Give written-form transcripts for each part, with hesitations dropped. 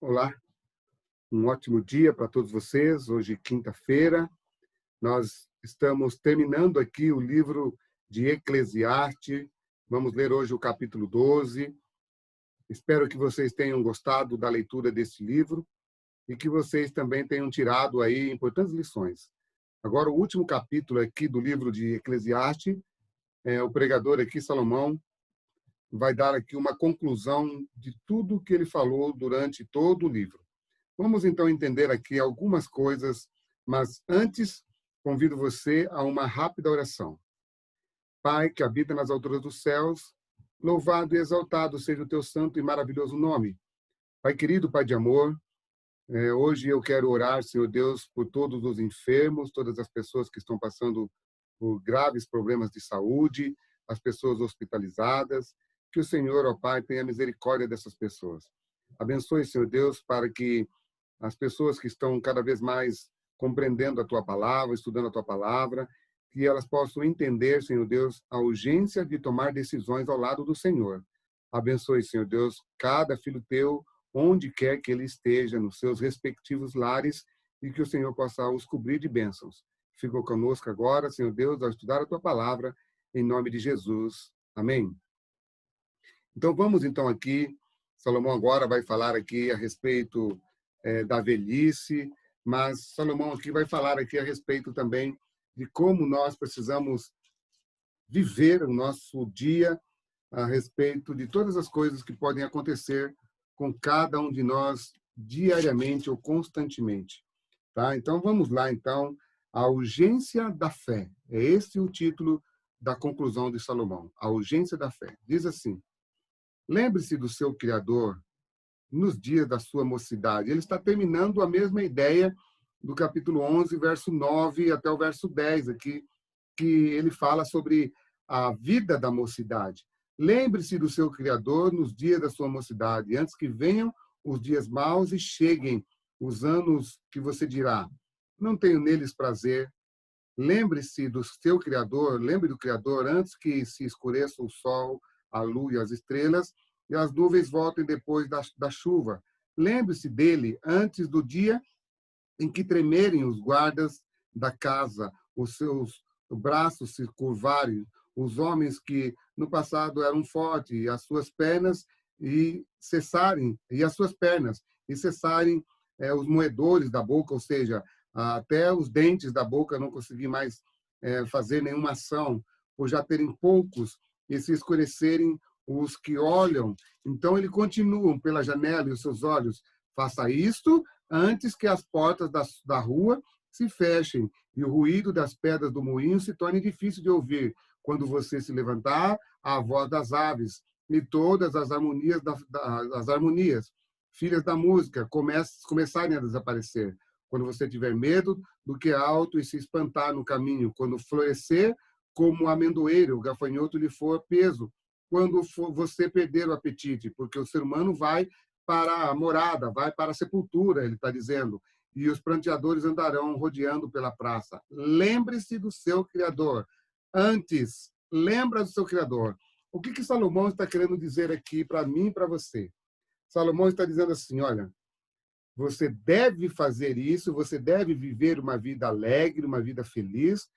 Olá, um ótimo dia para todos vocês. Hoje, quinta-feira, nós estamos terminando aqui o livro de Eclesiastes. Vamos ler hoje o capítulo 12. Espero que vocês tenham gostado da leitura desse livro e que vocês também tenham tirado aí importantes lições. Agora, o último capítulo aqui do livro de Eclesiastes, o pregador aqui, Salomão, vai dar aqui uma conclusão de tudo que ele falou durante todo o livro. Vamos então entender aqui algumas coisas, mas antes convido você a uma rápida oração. Pai, que habita nas alturas dos céus, louvado e exaltado seja o teu santo e maravilhoso nome. Pai querido, Pai de amor, hoje eu quero orar, Senhor Deus, por todos os enfermos, todas as pessoas que estão passando por graves problemas de saúde, as pessoas hospitalizadas, que o Senhor, ó Pai, tenha misericórdia dessas pessoas. Abençoe, Senhor Deus, para que as pessoas que estão cada vez mais compreendendo a tua palavra, estudando a tua palavra, que elas possam entender, Senhor Deus, a urgência de tomar decisões ao lado do Senhor. Abençoe, Senhor Deus, cada filho teu, onde quer que ele esteja, nos seus respectivos lares, e que o Senhor possa os cobrir de bênçãos. Fica conosco agora, Senhor Deus, ao estudar a tua palavra, em nome de Jesus. Amém. Então, vamos então aqui, Salomão agora vai falar aqui a respeito da velhice, mas Salomão aqui vai falar aqui a respeito também de como nós precisamos viver o nosso dia, a respeito de todas as coisas que podem acontecer com cada um de nós diariamente ou constantemente. Tá? Então, vamos lá, então, a urgência da fé. É esse o título da conclusão de Salomão, a urgência da fé. Diz assim: lembre-se do seu Criador nos dias da sua mocidade. Ele está terminando a mesma ideia do capítulo 11, verso 9 até o verso 10 aqui, que ele fala sobre a vida da mocidade. Lembre-se do seu Criador nos dias da sua mocidade, antes que venham os dias maus e cheguem os anos que você dirá: não tenho neles prazer. Lembre-se do seu Criador, lembre do Criador antes que se escureça o sol, a lua e as estrelas, e as nuvens voltem depois da chuva. Lembre-se dele antes do dia em que tremerem os guardas da casa, os seus braços se curvarem, os homens que no passado eram fortes, e as suas pernas e cessarem, e as suas pernas e cessarem os moedores da boca, ou seja, até os dentes da boca não conseguir mais fazer nenhuma ação, por já terem poucos e se escurecerem os que olham. Então ele continua pela janela e os seus olhos: faça isto antes que as portas da rua se fechem e o ruído das pedras do moinho se torne difícil de ouvir, quando você se levantar, a voz das aves e todas as harmonias, as harmonias, filhas da música, começarem a desaparecer. Quando você tiver medo do que é alto e se espantar no caminho, quando florescer como o amendoeiro, o gafanhoto lhe for peso, quando você perder o apetite, porque o ser humano vai para a morada, vai para a sepultura, ele está dizendo, e os pranteadores andarão rodeando pela praça. Lembre-se do seu Criador. Antes, lembra do seu Criador. O que Salomão está querendo dizer aqui para mim e para você? Salomão está dizendo assim: olha, você deve fazer isso, você deve viver uma vida alegre, uma vida feliz,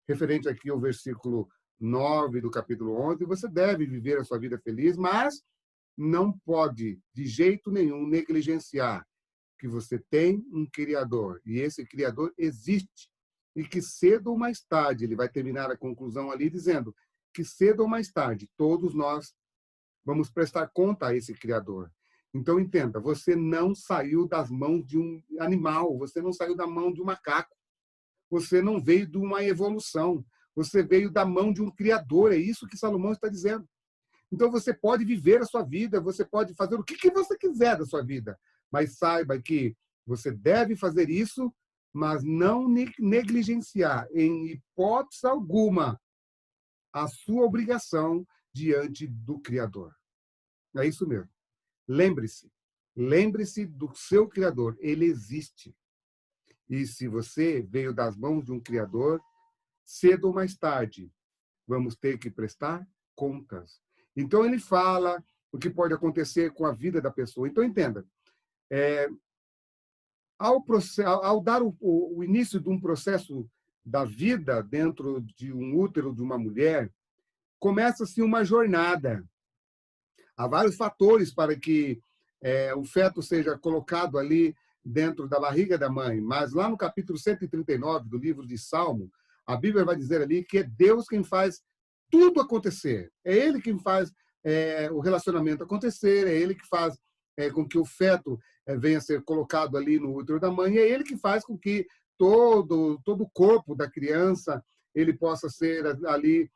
referente aqui ao versículo 9 do capítulo 11, você deve viver a sua vida feliz, mas não pode, de jeito nenhum, negligenciar que você tem um Criador, e esse Criador existe, e que cedo ou mais tarde, ele vai terminar a conclusão ali dizendo que cedo ou mais tarde, todos nós vamos prestar conta a esse Criador. Então, entenda, você não saiu das mãos de um animal, você não saiu da mão de um macaco, você não veio de uma evolução, você veio da mão de um Criador, é isso que Salomão está dizendo. Então, você pode viver a sua vida, você pode fazer o que você quiser da sua vida, mas saiba que você deve fazer isso, mas não negligenciar, em hipótese alguma, a sua obrigação diante do Criador. É isso mesmo. Lembre-se. Lembre-se do seu Criador. Ele existe. E se você veio das mãos de um Criador, cedo ou mais tarde, vamos ter que prestar contas. Então, ele fala o que pode acontecer com a vida da pessoa. Então, entenda, Ao dar o início de um processo da vida dentro de um útero de uma mulher, começa-se uma jornada. Há vários fatores para que o feto seja colocado ali dentro da barriga da mãe, mas lá no capítulo 139 do livro de Salmo, a Bíblia vai dizer ali que é Deus quem faz tudo acontecer. É Ele quem faz o relacionamento acontecer, é Ele que faz com que o feto venha a ser colocado ali no útero da mãe, é Ele que faz com que todo o corpo da criança ele possa ser ali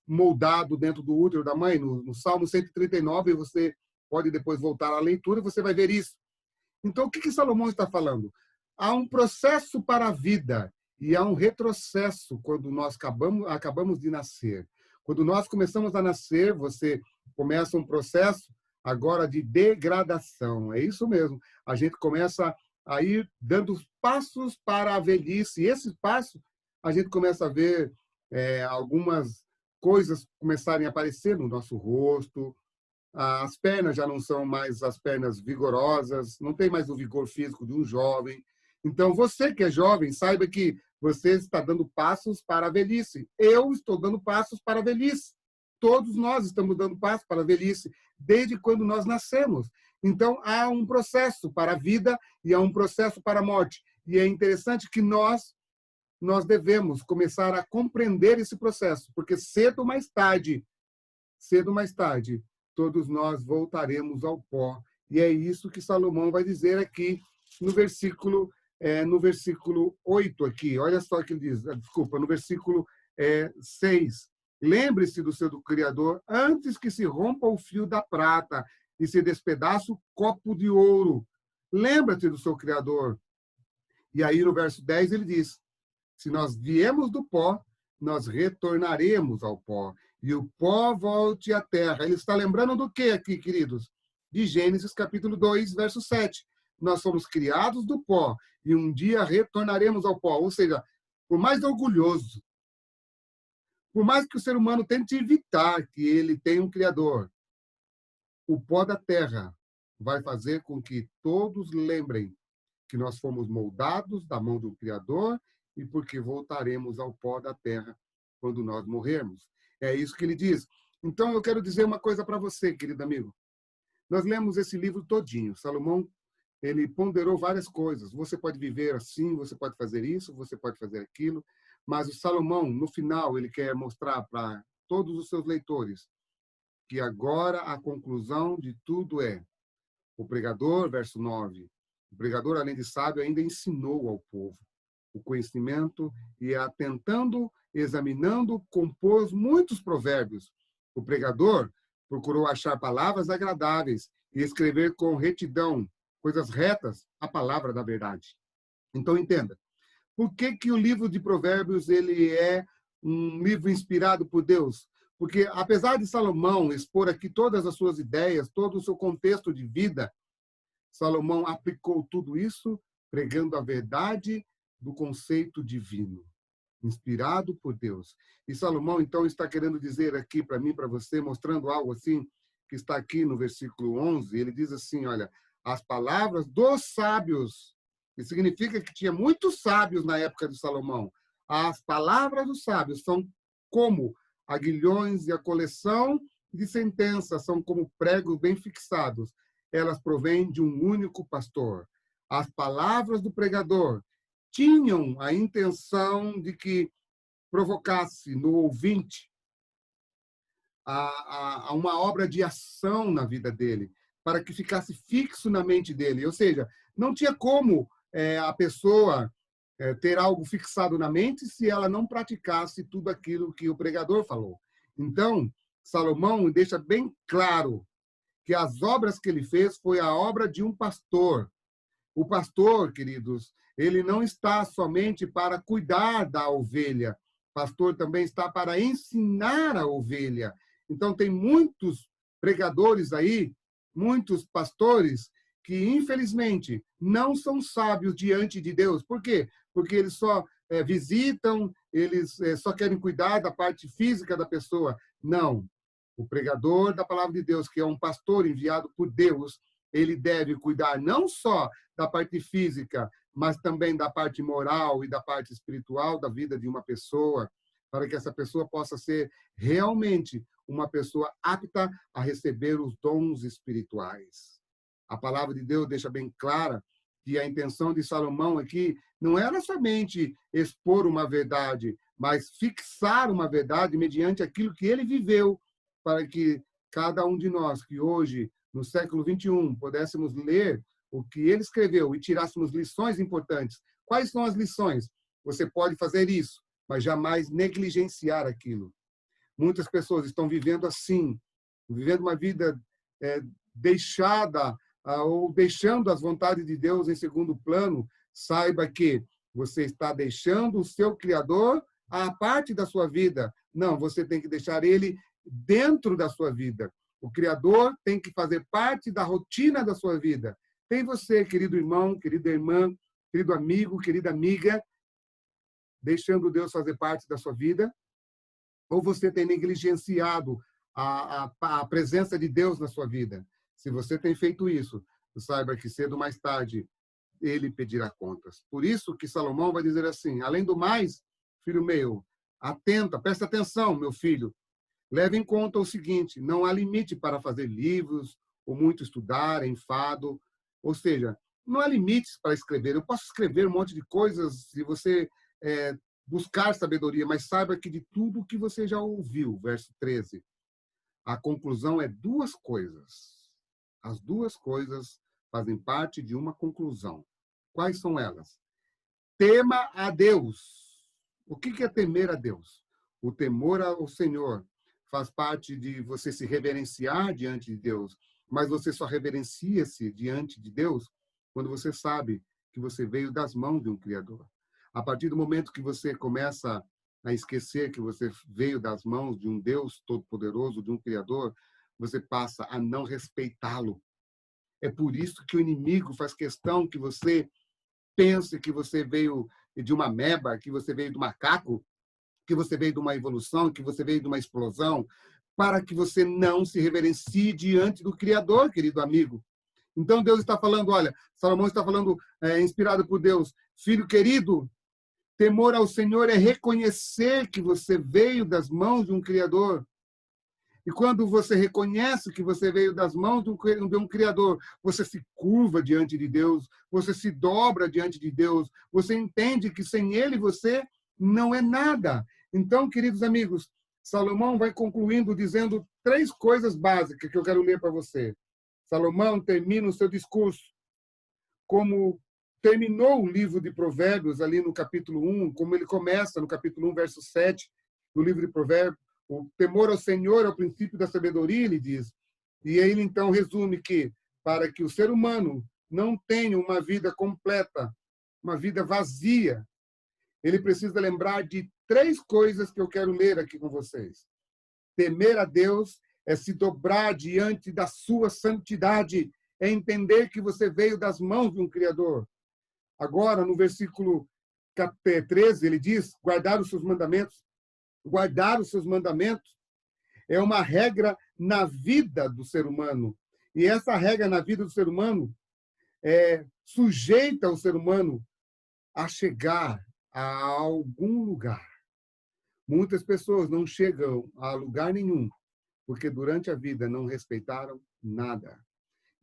moldado dentro do útero da mãe. No Salmo 139, você pode depois voltar à leitura e você vai ver isso. Então, o que Salomão está falando? Há um processo para a vida e há um retrocesso quando nós acabamos de nascer. Quando nós começamos a nascer, você começa um processo agora de degradação. É isso mesmo. A gente começa a ir dando passos para a velhice. E esses passos, a gente começa a ver algumas coisas começarem a aparecer no nosso rosto. As pernas já não são mais as pernas vigorosas, não tem mais o vigor físico de um jovem. Então, você que é jovem, saiba que você está dando passos para a velhice. Eu estou dando passos para a velhice. Todos nós estamos dando passos para a velhice, desde quando nós nascemos. Então, há um processo para a vida e há um processo para a morte. E é interessante que nós devemos começar a compreender esse processo, porque cedo ou mais tarde, todos nós voltaremos ao pó. E é isso que Salomão vai dizer aqui no versículo 8 aqui. Olha só o que ele diz, desculpa, no versículo 6. Lembre-se do seu Criador antes que se rompa o fio da prata e se despedace o copo de ouro. Lembra-te do seu Criador. E aí no verso 10 ele diz, se nós viemos do pó, nós retornaremos ao pó. E o pó volte à terra. Ele está lembrando do que aqui, queridos? De Gênesis capítulo 2, verso 7. Nós somos criados do pó e um dia retornaremos ao pó. Ou seja, por mais orgulhoso, por mais que o ser humano tente evitar que ele tenha um Criador, o pó da terra vai fazer com que todos lembrem que nós fomos moldados da mão do Criador e porque voltaremos ao pó da terra quando nós morrermos. É isso que ele diz. Então, eu quero dizer uma coisa para você, querido amigo. Nós lemos esse livro todinho. Salomão, ele ponderou várias coisas. Você pode viver assim, você pode fazer isso, você pode fazer aquilo. Mas o Salomão, no final, ele quer mostrar para todos os seus leitores que agora a conclusão de tudo é o pregador, verso 9, o pregador, além de sábio, ainda ensinou ao povo o conhecimento e, atentando, examinando, compôs muitos provérbios. O pregador procurou achar palavras agradáveis e escrever com retidão, coisas retas, a palavra da verdade. Então, entenda. Por que o livro de Provérbios ele é um livro inspirado por Deus? Porque, apesar de Salomão expor aqui todas as suas ideias, todo o seu contexto de vida, Salomão aplicou tudo isso pregando a verdade do conceito divino, inspirado por Deus. E Salomão, então, está querendo dizer aqui para mim, para você, mostrando algo assim, que está aqui no versículo 11, ele diz assim, olha, as palavras dos sábios. Isso significa que tinha muitos sábios na época de Salomão. As palavras dos sábios são como aguilhões e a coleção de sentenças são como pregos bem fixados. Elas provêm de um único pastor. As palavras do pregador tinham a intenção de que provocasse no ouvinte a uma obra de ação na vida dele, para que ficasse fixo na mente dele. Ou seja, não tinha como a pessoa ter algo fixado na mente se ela não praticasse tudo aquilo que o pregador falou. Então, Salomão deixa bem claro que as obras que ele fez foi a obra de um pastor. O pastor, queridos, ele não está somente para cuidar da ovelha. O pastor também está para ensinar a ovelha. Então, tem muitos pregadores aí, muitos pastores, que, infelizmente, não são sábios diante de Deus. Por quê? Porque eles só visitam, eles só querem cuidar da parte física da pessoa. Não. O pregador da palavra de Deus, que é um pastor enviado por Deus, ele deve cuidar não só da parte física, mas também da parte moral e da parte espiritual da vida de uma pessoa, para que essa pessoa possa ser realmente uma pessoa apta a receber os dons espirituais. A palavra de Deus deixa bem clara que a intenção de Salomão aqui não era somente expor uma verdade, mas fixar uma verdade mediante aquilo que ele viveu, para que cada um de nós que hoje, no século 21, pudéssemos ler o que ele escreveu e tirássemos lições importantes. Quais são as lições? Você pode fazer isso, mas jamais negligenciar aquilo. Muitas pessoas estão vivendo assim, vivendo uma vida deixada ou deixando as vontades de Deus em segundo plano. Saiba que você está deixando o seu Criador à parte da sua vida. Não, você tem que deixar ele dentro da sua vida. O Criador tem que fazer parte da rotina da sua vida. Tem você, querido irmão, querida irmã, querido amigo, querida amiga, deixando Deus fazer parte da sua vida? Ou você tem negligenciado a presença de Deus na sua vida? Se você tem feito isso, saiba que cedo ou mais tarde ele pedirá contas. Por isso que Salomão vai dizer assim: além do mais, filho meu, atenta, presta atenção, meu filho, leve em conta o seguinte: não há limite para fazer livros ou muito estudar, enfado. Ou seja, não há limites para escrever. Eu posso escrever um monte de coisas se você buscar sabedoria, mas saiba que de tudo o que você já ouviu, verso 13, a conclusão é duas coisas. As duas coisas fazem parte de uma conclusão. Quais são elas? Tema a Deus. O que é temer a Deus? O temor ao Senhor faz parte de você se reverenciar diante de Deus, mas você só reverencia-se diante de Deus quando você sabe que você veio das mãos de um Criador. A partir do momento que você começa a esquecer que você veio das mãos de um Deus todo-poderoso, de um Criador, você passa a não respeitá-lo. É por isso que o inimigo faz questão que você pense que você veio de uma ameba, que você veio do macaco, que você veio de uma evolução, que você veio de uma explosão, para que você não se reverencie diante do Criador, querido amigo. Então Deus está falando, olha, Salomão está falando, inspirado por Deus, filho querido, temor ao Senhor é reconhecer que você veio das mãos de um Criador. E quando você reconhece que você veio das mãos de um Criador, você se curva diante de Deus, você se dobra diante de Deus, você entende que sem Ele você não é nada. Então, queridos amigos, Salomão vai concluindo dizendo 3 coisas básicas que eu quero ler para você. Salomão termina o seu discurso como terminou o livro de Provérbios ali no capítulo 1, como ele começa no capítulo 1, verso 7 do livro de Provérbios. O temor ao Senhor é o princípio da sabedoria, ele diz. E ele então resume que para que o ser humano não tenha uma vida completa, uma vida vazia, ele precisa lembrar de 3 coisas que eu quero ler aqui com vocês. Temer a Deus é se dobrar diante da sua santidade, é entender que você veio das mãos de um Criador. Agora, no versículo 13, ele diz, guardar os seus mandamentos. Guardar os seus mandamentos é uma regra na vida do ser humano. E essa regra na vida do ser humano sujeita o ser humano a chegar a algum lugar. Muitas pessoas não chegam a lugar nenhum, porque durante a vida não respeitaram nada.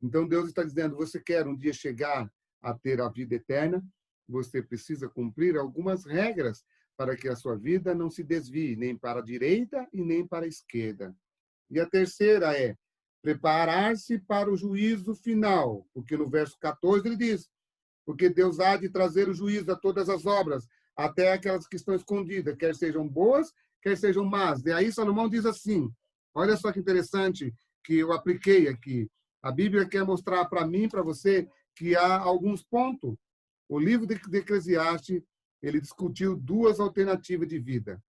Então Deus está dizendo, você quer um dia chegar a ter a vida eterna? Você precisa cumprir algumas regras para que a sua vida não se desvie nem para a direita e nem para a esquerda. E a terceira é preparar-se para o juízo final, porque no verso 14 ele diz, porque Deus há de trazer o juízo a todas as obras, até aquelas que estão escondidas, quer sejam boas, quer sejam más. E aí Salomão diz assim, olha só que interessante que eu apliquei aqui. A Bíblia quer mostrar para mim, para você, que há alguns pontos. O livro de Eclesiastes, ele discutiu 2 alternativas de vida.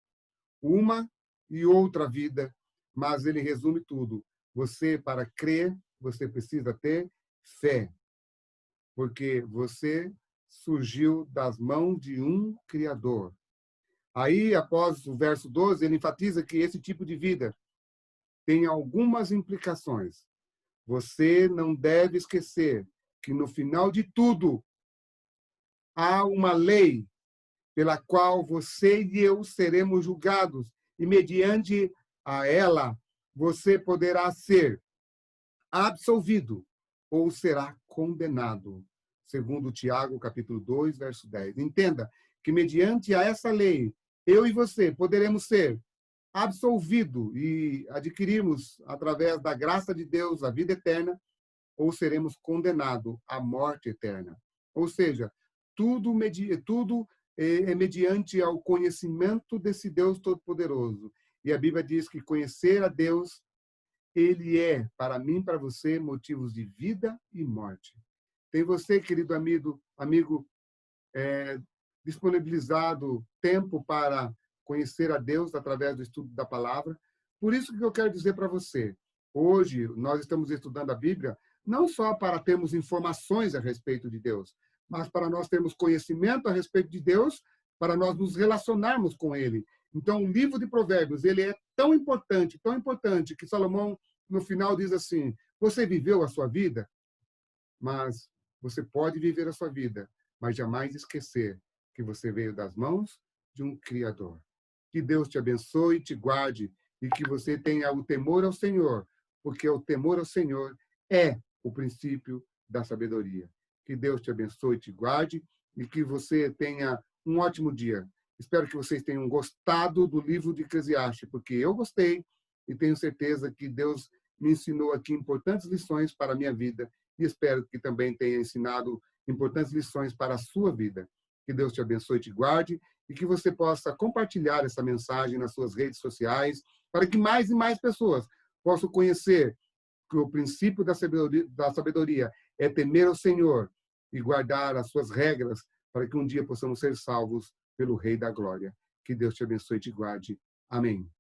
Uma e outra vida, mas ele resume tudo. Você, para crer, você precisa ter fé. Porque você surgiu das mãos de um Criador. Aí, após o verso 12, ele enfatiza que esse tipo de vida tem algumas implicações. Você não deve esquecer que no final de tudo há uma lei pela qual você e eu seremos julgados, e mediante a ela você poderá ser absolvido ou será condenado, segundo Tiago, capítulo 2, verso 10. Entenda que mediante a essa lei, eu e você poderemos ser absolvido e adquirirmos, através da graça de Deus, a vida eterna, ou seremos condenados à morte eterna. Ou seja, tudo é mediante ao conhecimento desse Deus Todo-Poderoso. E a Bíblia diz que conhecer a Deus, ele é, para mim, para você, motivos de vida e morte. Tem você, querido amigo, disponibilizado tempo para conhecer a Deus através do estudo da palavra. Por isso que eu quero dizer para você, hoje nós estamos estudando a Bíblia não só para termos informações a respeito de Deus, mas para nós termos conhecimento a respeito de Deus, para nós nos relacionarmos com Ele. Então, o livro de Provérbios, ele é tão importante, que Salomão, no final, diz assim: você viveu a sua vida, mas você pode viver a sua vida, mas jamais esquecer que você veio das mãos de um Criador. Que Deus te abençoe e te guarde, e que você tenha o temor ao Senhor, porque o temor ao Senhor é o princípio da sabedoria. Que Deus te abençoe e te guarde, e que você tenha um ótimo dia. Espero que vocês tenham gostado do livro de Eclesiastes, porque eu gostei e tenho certeza que Deus me ensinou aqui importantes lições para a minha vida, e espero que também tenha ensinado importantes lições para a sua vida. Que Deus te abençoe e te guarde, e que você possa compartilhar essa mensagem nas suas redes sociais, para que mais e mais pessoas possam conhecer que o princípio da sabedoria é temer ao Senhor e guardar as suas regras, para que um dia possamos ser salvos pelo Rei da Glória. Que Deus te abençoe e te guarde. Amém.